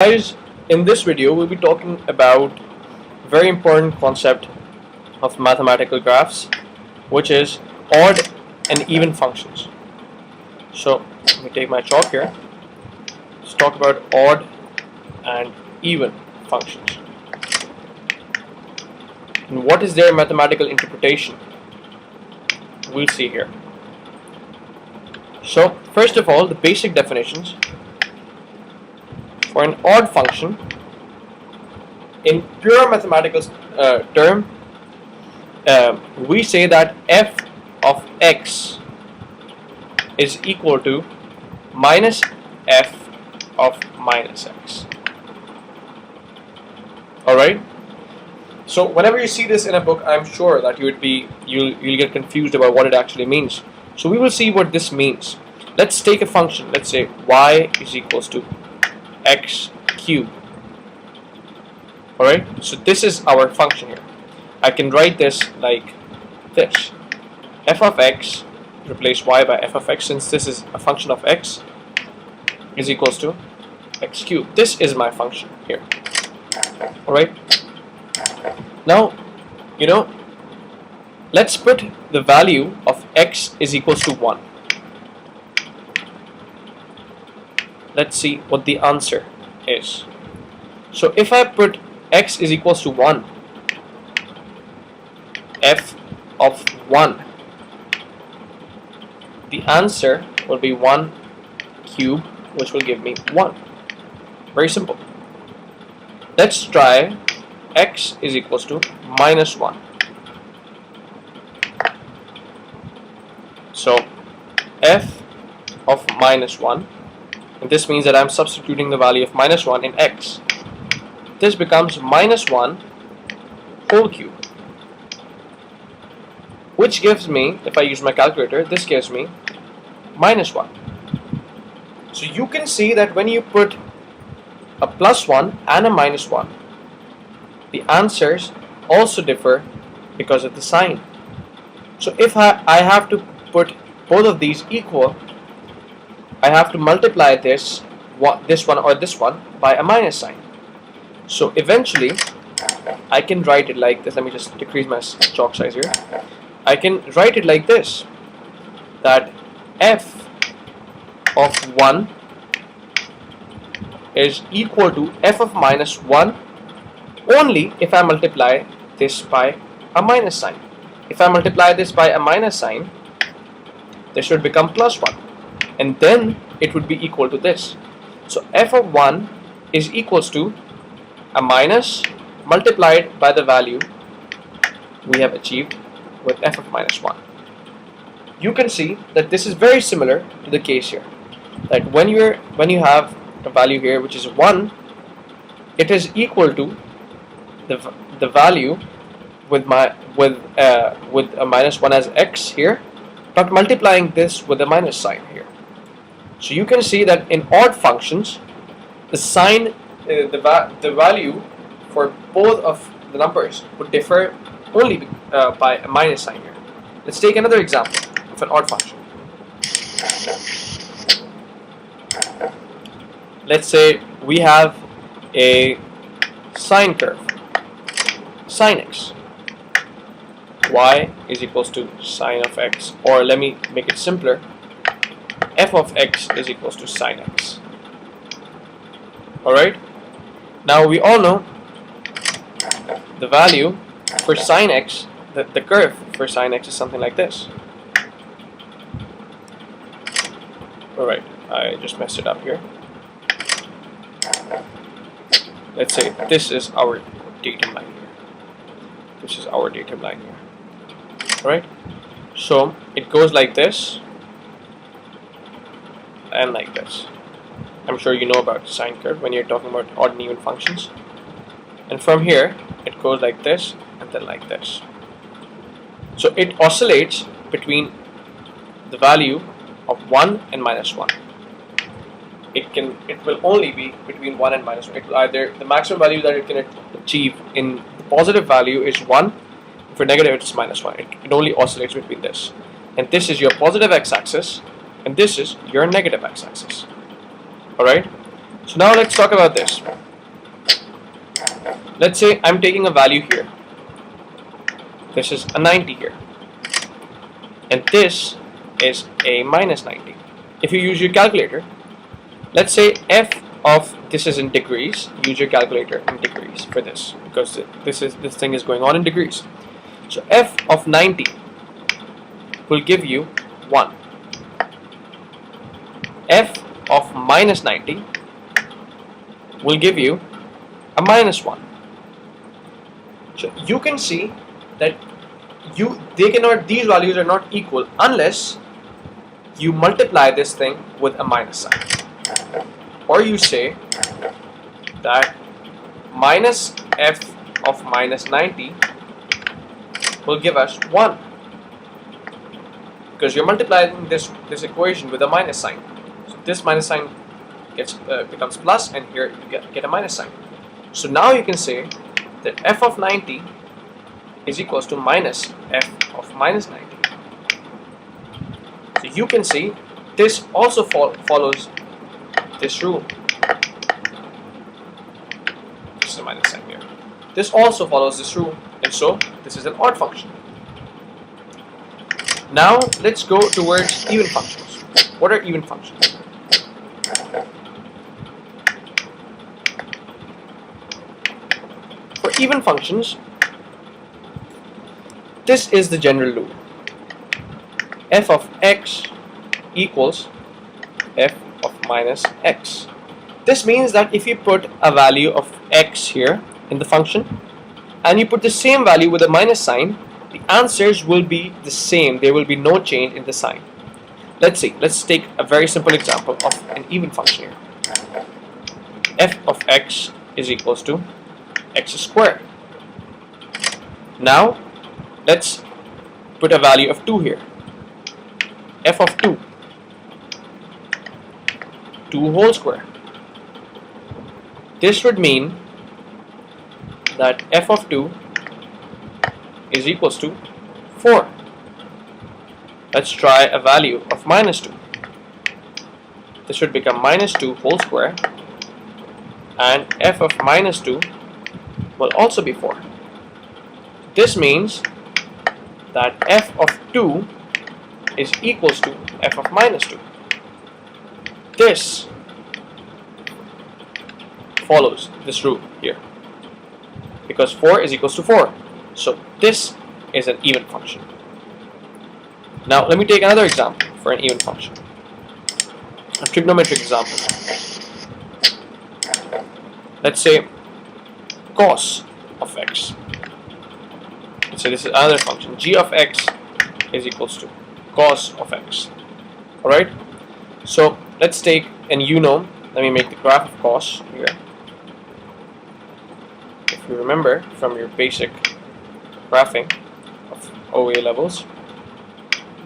Guys, in this video we'll be talking about a very important concept of mathematical graphs, which is odd and even functions. So let me take my chalk here. Let's talk about odd and even functions. And what is their mathematical interpretation? We'll see here. So first of all, the basic definitions. For an odd function, in pure mathematical term, we say that f of x is equal to minus f of minus x. Alright? So whenever you see this in a book, I'm sure that you'll get confused about what it actually means. So we will see what this means. Let's take a function. Let's say y is equals to x cubed. Alright, so this is our function here. I can write this like this: f of x, replace y by f of x, since this is a function of x, is equals to x cubed. This is my function here. Alright, now let's put the value of x is equals to 1. Let's see what the answer is. So if I put x is equals to 1, f of 1, the answer will be 1 cubed, which will give me 1. Very simple. Let's try x is equals to minus 1. So f of minus 1, and this means that I'm substituting the value of minus 1 in x. This becomes minus 1 whole cube, which gives me, if I use my calculator, this gives me minus 1. So you can see that when you put a plus 1 and a minus 1, the answers also differ because of the sign. So if I have to put both of these equal, I have to multiply this one or this one by a minus sign. So eventually I can write it like this. Let me just decrease my chalk size here. I can write it like this, that f of 1 is equal to f of minus 1 only if I multiply this by a minus sign. If I multiply this by a minus sign, this should become plus 1, and then it would be equal to this. So f of 1 is equals to a minus multiplied by the value we have achieved with f of minus 1. You can see that this is very similar to the case here, that when you have a value here which is 1, it is equal to the value with a minus 1 as x here, but multiplying this with a minus sign here. So you can see that in odd functions, the sign, the value for both of the numbers would differ only by a minus sign here. Let's take another example of an odd function. Let's say we have a sine curve, sine x. Y is equals to sine of x, or let me make it simpler, f of x is equals to sine x. Alright, now we all know the value for sine x, the curve for sine x is something like this. Alright, I just messed it up here. Let's say this is our datum line here. This is our datum line here. Alright, so it goes like this and like this. I'm sure you know about sine curve when you're talking about odd and even functions. And from here it goes like this and then like this. So it oscillates between the value of 1 and minus 1. It will only be between 1 and minus 1. It will either, the maximum value that it can achieve in the positive value is 1. For negative, it's minus 1. It only oscillates between this. And this is your positive x-axis, and this is your negative x-axis. Alright? So now let's talk about this. Let's say I'm taking a value here. This is a 90 here. And this is a minus 90. If you use your calculator, let's say f of this is in degrees. Use your calculator in degrees for this, because this thing is going on in degrees. So f of 90 will give you 1. F of minus 90 will give you a minus 1. So you can see that these values are not equal unless you multiply this thing with a minus sign, or you say that minus f of minus 90 will give us 1, because you're multiplying this equation with a minus sign. So this minus sign becomes plus, and here you get a minus sign. So now you can say that f of 90 is equals to minus f of minus 90. So you can see this also follows this rule. This is a minus sign here. This also follows this rule, and so this is an odd function. Now let's go towards even functions. What are even functions? For even functions, this is the general rule. F of x equals f of minus x. This means that if you put a value of x here in the function and you put the same value with a minus sign, the answers will be the same. There will be no change in the sign. Let's see. Let's take a very simple example of an even function here. F of x is equals to x squared. Now let's put a value of 2 here. F of 2 whole square. This would mean that f of 2 is equals to 4. Let's try a value of minus 2. This should become minus 2 whole square, and f of minus 2 will also be 4. This means that f of 2 is equals to f of minus 2. This follows this rule here, because 4 is equals to 4. So this is an even function. Now let me take another example for an even function. A trigonometric example. Let's say cos of x. So this is another function. G of x is equals to cos of x. Alright? So let's take, and let me make the graph of cos here. If you remember from your basic graphing of OA levels,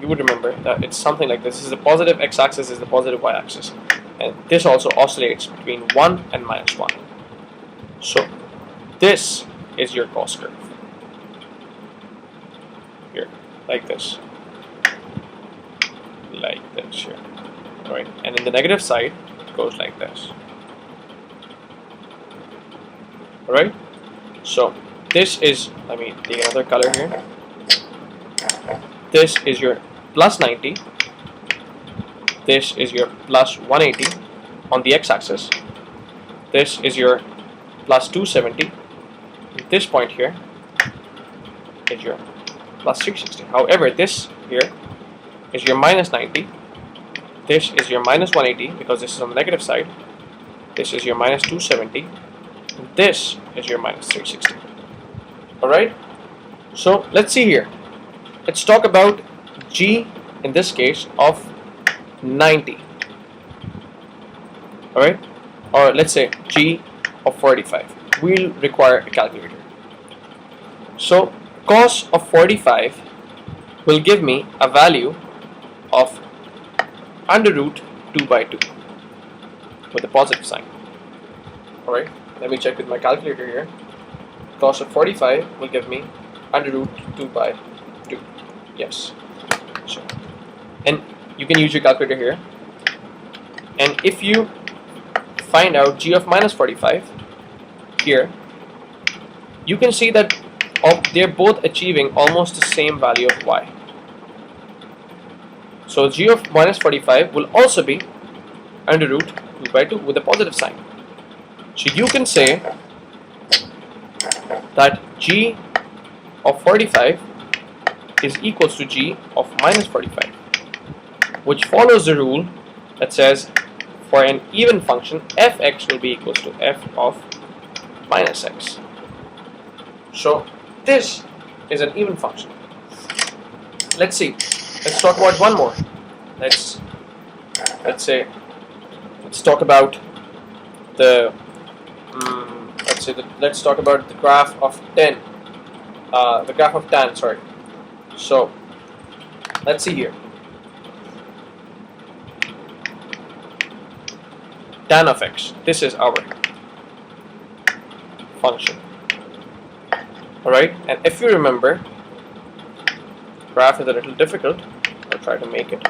you would remember that it's something like this. This is the positive x-axis, this is the positive y-axis, and this also oscillates between 1 and minus 1. So this is your cos curve here, like this here. Alright, and in the negative side it goes like this. Alright, so this is, let me take another color here. This is your plus 90. This is your plus 180 on the x-axis. This is your plus 270. This point here is your plus 360. However, this here is your minus 90. This is your minus 180 because this is on the negative side. This is your minus 270. This is your minus 360. Alright? So let's see here. Let's talk about G in this case of 90. Alright? Or let's say G of 45. We'll require a calculator. So cos of 45 will give me a value of under root 2 by 2 with a positive sign. Alright, let me check with my calculator here. Cos of 45 will give me under root 2 by 2. Yes. So, and you can use your calculator here. And if you find out g of minus 45 here, you can see that they're both achieving almost the same value of y. So g of minus 45 will also be under root 2 by 2 with a positive sign. So you can say that g of 45 is equals to g of minus 45, which follows the rule that says for an even function fx will be equals to f of minus x. So this is an even function. Let's see. Let's talk about one more. Let's talk about the let's talk about the graph of tan. Sorry. So let's see here. Tan of x. This is our function. Alright, and if you remember, graph is a little difficult. I'll try to make it.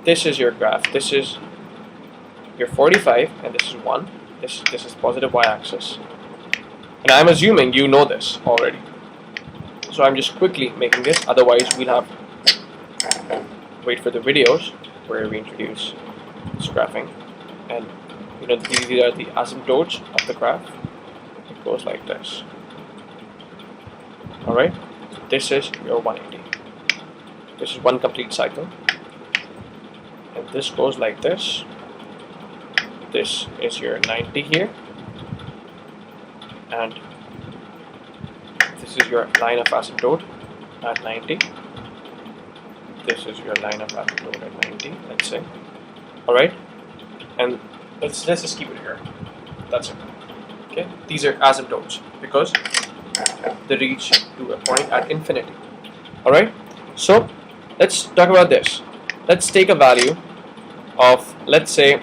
This is your graph. This is your 45, and this is 1. This is positive y-axis. And I'm assuming you know this already. So I'm just quickly making this. Otherwise, we'll have wait for the videos where we introduce this graphing. And you know, these are the asymptotes of the graph. It goes like this. Alright, this is your 180. This is one complete cycle. And this goes like this. This is your 90 here. And this is your line of asymptote at 90. This is your line of asymptote at 90, let's say. Alright? And let's just keep it here. That's it. Okay? These are asymptotes because they reach to a point at infinity. Alright? So let's talk about this. Let's take a value of, let's say,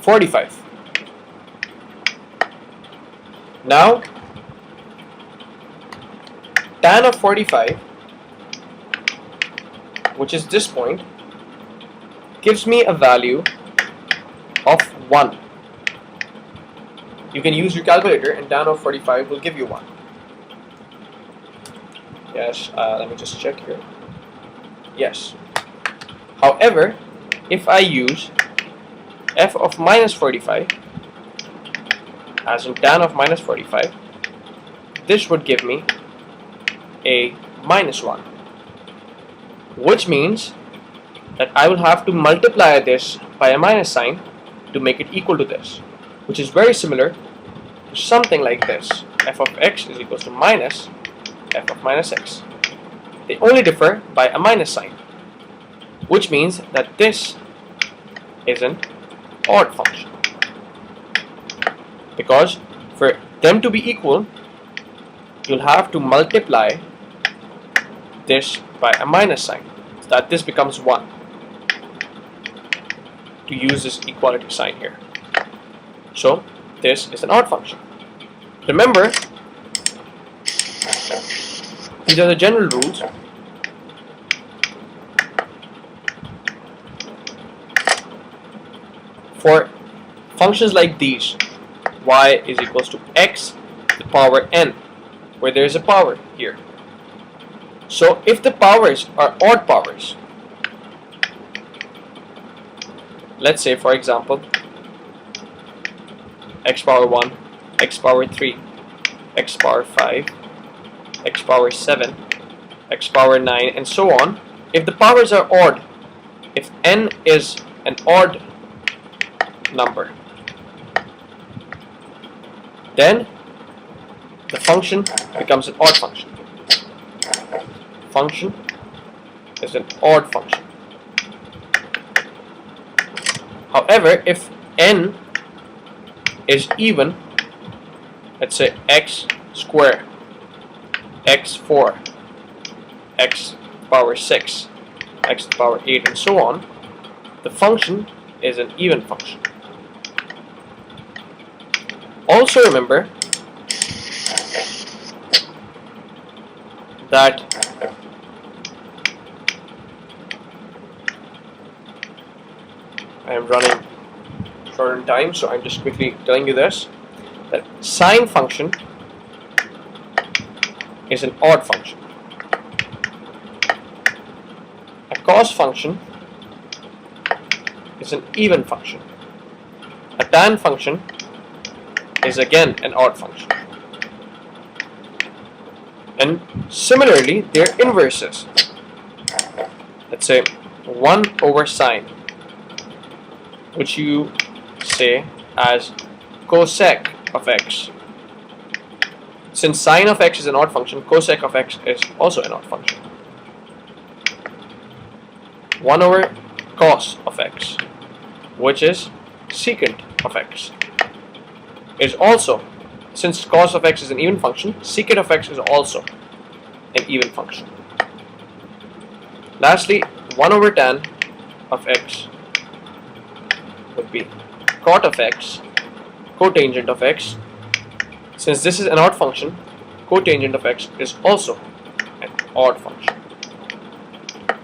45. Now tan of 45, which is this point, gives me a value of 1. You can use your calculator and tan of 45 will give you 1. Yes, let me just check here. Yes. However, if I use f of minus 45 as in tan of minus 45, this would give me a minus 1, which means that I will have to multiply this by a minus sign to make it equal to this, which is very similar to something like this. F of x is equals to minus f of minus x. They only differ by a minus sign, which means that this is an odd function, because for them to be equal, you'll have to multiply this by a minus sign, so that this becomes 1, to use this equality sign here. So this is an odd function. Remember, these are the general rules. For functions like these, y is equals to x to the power n, where there is a power here. So if the powers are odd powers, let's say for example x power 1, x power 3, x power 5, x power 7, x power 9, and so on. If the powers are odd, if n is an odd number, then the function becomes an odd function. Function is an odd function. However, if n is even, let's say x squared, x4, x power 6, x to the power 8, and so on, the function is an even function. Also remember that I am running short in time, so I'm just quickly telling you this, that sine function is an odd function. A cos function is an even function. A tan function is again an odd function. And similarly, they're inverses. Let's say 1 over sine, which you say as cosec of x. Since sine of x is an odd function, cosec of x is also an odd function. 1 over cos of x, which is secant of x, is also, since cos of x is an even function, secant of x is also an even function. Lastly, 1 over tan of x would be cot of x, cotangent of x. Since this is an odd function, cotangent of x is also an odd function.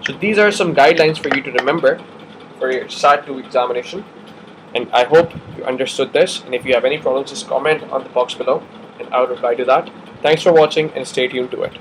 So these are some guidelines for you to remember for your SAT2 examination, and I hope you understood this. And if you have any problems, just comment on the box below and I'll reply to that. Thanks for watching and stay tuned to it.